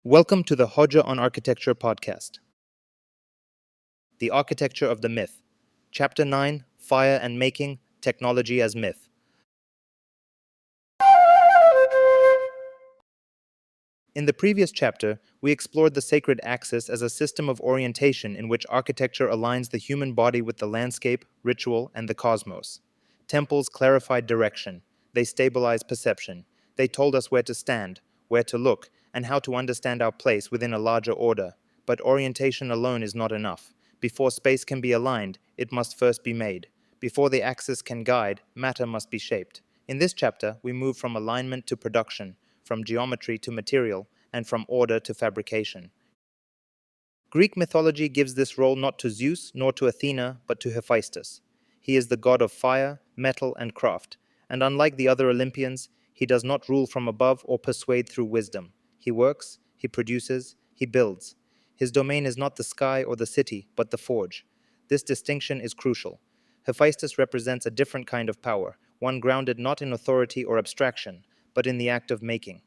Welcome to the Hodja on Architecture podcast. The Architecture of the Myth. Chapter 9, Fire and Making, Technology as Myth. In the previous chapter, we explored the sacred axis as a system of orientation in which architecture aligns the human body with the landscape, ritual, and the cosmos. Temples clarified direction. They stabilized perception. They told us where to stand, where to look, and how to understand our place within a larger order. But orientation alone is not enough. Before space can be aligned, it must first be made. Before the axis can guide, matter must be shaped. In this chapter, we move from alignment to production, from geometry to material, and from order to fabrication. Greek mythology gives this role not to Zeus nor to Athena, but to Hephaestus. He is the god of fire, metal, and craft, and unlike the other Olympians, he does not rule from above or persuade through wisdom. He works, he produces, he builds. His domain is not the sky or the city, but the forge. This distinction is crucial. Hephaestus represents a different kind of power, one grounded not in authority or abstraction, but in the act of making.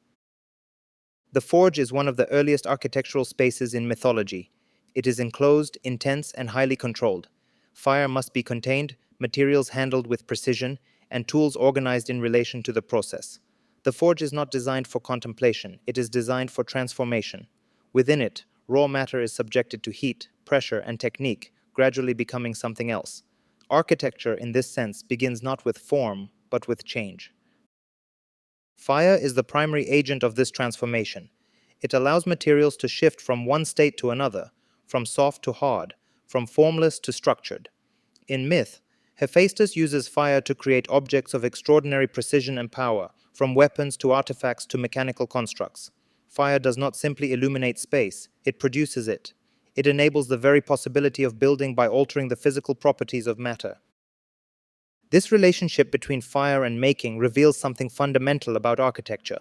The forge is one of the earliest architectural spaces in mythology. It is enclosed, intense, and highly controlled. Fire must be contained, materials handled with precision, and tools organized in relation to the process. The forge is not designed for contemplation, it is designed for transformation. Within it, raw matter is subjected to heat, pressure, and technique, gradually becoming something else. Architecture, in this sense, begins not with form, but with change. Fire is the primary agent of this transformation. It allows materials to shift from one state to another, from soft to hard, from formless to structured. In myth, Hephaestus uses fire to create objects of extraordinary precision and power, from weapons to artifacts to mechanical constructs. Fire does not simply illuminate space, it produces it. It enables the very possibility of building by altering the physical properties of matter. This relationship between fire and making reveals something fundamental about architecture.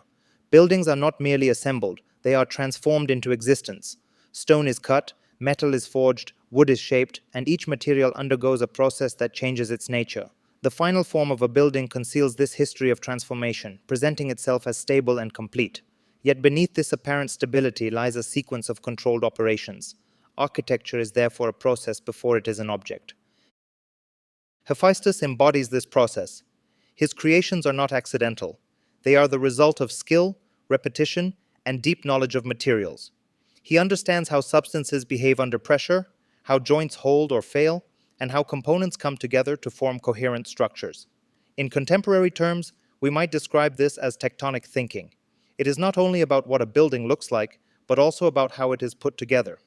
Buildings are not merely assembled, they are transformed into existence. Stone is cut, metal is forged, wood is shaped, and each material undergoes a process that changes its nature. The final form of a building conceals this history of transformation, presenting itself as stable and complete. Yet beneath this apparent stability lies a sequence of controlled operations. Architecture is therefore a process before it is an object. Hephaestus embodies this process. His creations are not accidental. They are the result of skill, repetition, and deep knowledge of materials. He understands how substances behave under pressure, how joints hold or fail, and how components come together to form coherent structures. In contemporary terms, we might describe this as tectonic thinking. It is not only about what a building looks like, but also about how it is put together.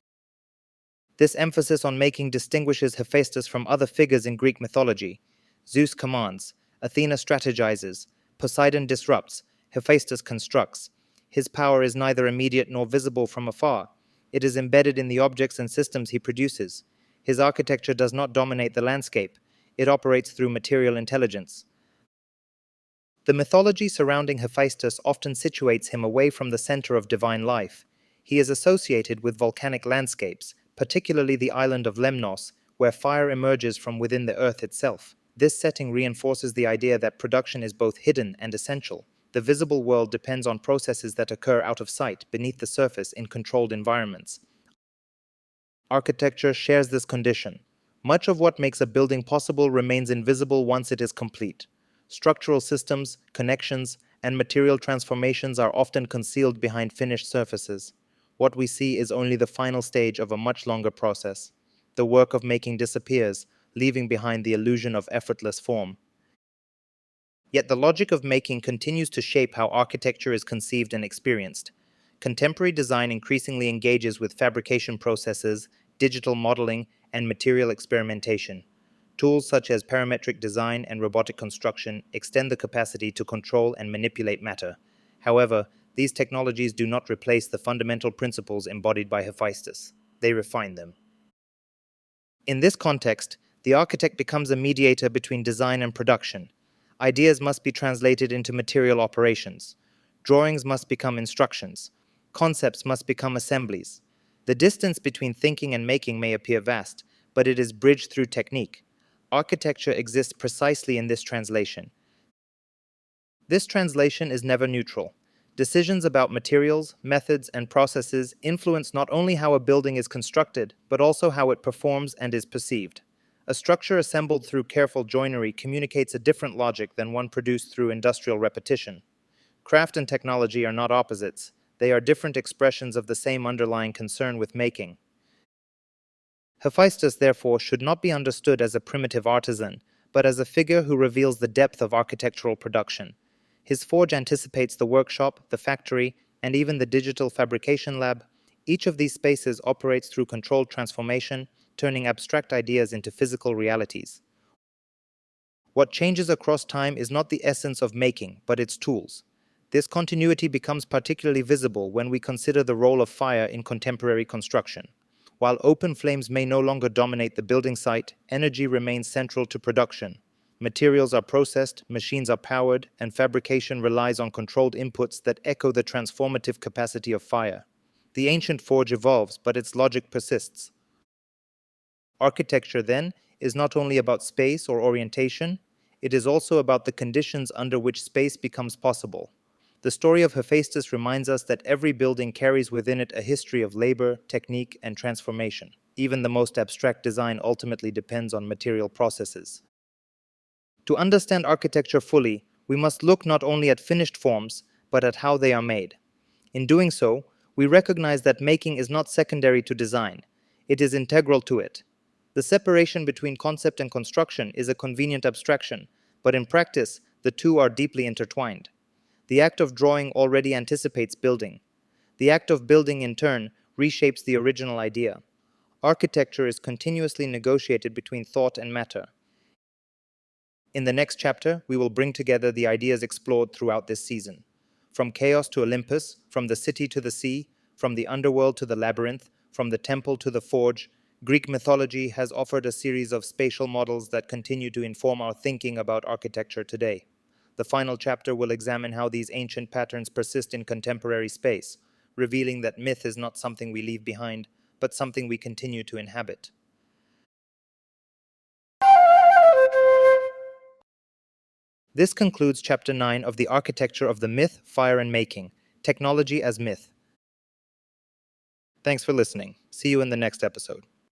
This emphasis on making distinguishes Hephaestus from other figures in Greek mythology. Zeus commands, Athena strategizes, Poseidon disrupts, Hephaestus constructs. His power is neither immediate nor visible from afar. It is embedded in the objects and systems he produces. His architecture does not dominate the landscape. It operates through material intelligence. The mythology surrounding Hephaestus often situates him away from the center of divine life. He is associated with volcanic landscapes, particularly the island of Lemnos, where fire emerges from within the earth itself. This setting reinforces the idea that production is both hidden and essential. The visible world depends on processes that occur out of sight, beneath the surface, in controlled environments. Architecture shares this condition. Much of what makes a building possible remains invisible once it is complete. Structural systems, connections, and material transformations are often concealed behind finished surfaces. What we see is only the final stage of a much longer process. The work of making disappears, leaving behind the illusion of effortless form. Yet the logic of making continues to shape how architecture is conceived and experienced. Contemporary design increasingly engages with fabrication processes, digital modeling, and material experimentation. Tools such as parametric design and robotic construction extend the capacity to control and manipulate matter. However, these technologies do not replace the fundamental principles embodied by Hephaestus. They refine them. In this context, the architect becomes a mediator between design and production. Ideas must be translated into material operations. Drawings must become instructions. Concepts must become assemblies. The distance between thinking and making may appear vast, but it is bridged through technique. Architecture exists precisely in this translation. This translation is never neutral. Decisions about materials, methods, and processes influence not only how a building is constructed, but also how it performs and is perceived. A structure assembled through careful joinery communicates a different logic than one produced through industrial repetition. Craft and technology are not opposites. They are different expressions of the same underlying concern with making. Hephaestus, therefore, should not be understood as a primitive artisan, but as a figure who reveals the depth of architectural production. His forge anticipates the workshop, the factory, and even the digital fabrication lab. Each of these spaces operates through controlled transformation, turning abstract ideas into physical realities. What changes across time is not the essence of making, but its tools. This continuity becomes particularly visible when we consider the role of fire in contemporary construction. While open flames may no longer dominate the building site, energy remains central to production. Materials are processed, machines are powered, and fabrication relies on controlled inputs that echo the transformative capacity of fire. The ancient forge evolves, but its logic persists. Architecture, then, is not only about space or orientation, it is also about the conditions under which space becomes possible. The story of Hephaestus reminds us that every building carries within it a history of labor, technique, and transformation. Even the most abstract design ultimately depends on material processes. To understand architecture fully, we must look not only at finished forms, but at how they are made. In doing so, we recognize that making is not secondary to design. It is integral to it. The separation between concept and construction is a convenient abstraction, but in practice, the two are deeply intertwined. The act of drawing already anticipates building. The act of building, in turn, reshapes the original idea. Architecture is continuously negotiated between thought and matter. In the next chapter, we will bring together the ideas explored throughout this season. From chaos to Olympus, from the city to the sea, from the underworld to the labyrinth, from the temple to the forge, Greek mythology has offered a series of spatial models that continue to inform our thinking about architecture today. The final chapter will examine how these ancient patterns persist in contemporary space, revealing that myth is not something we leave behind, but something we continue to inhabit. This concludes Chapter 9 of The Architecture of the Myth, Fire and Making, Technology as Myth. Thanks for listening. See you in the next episode.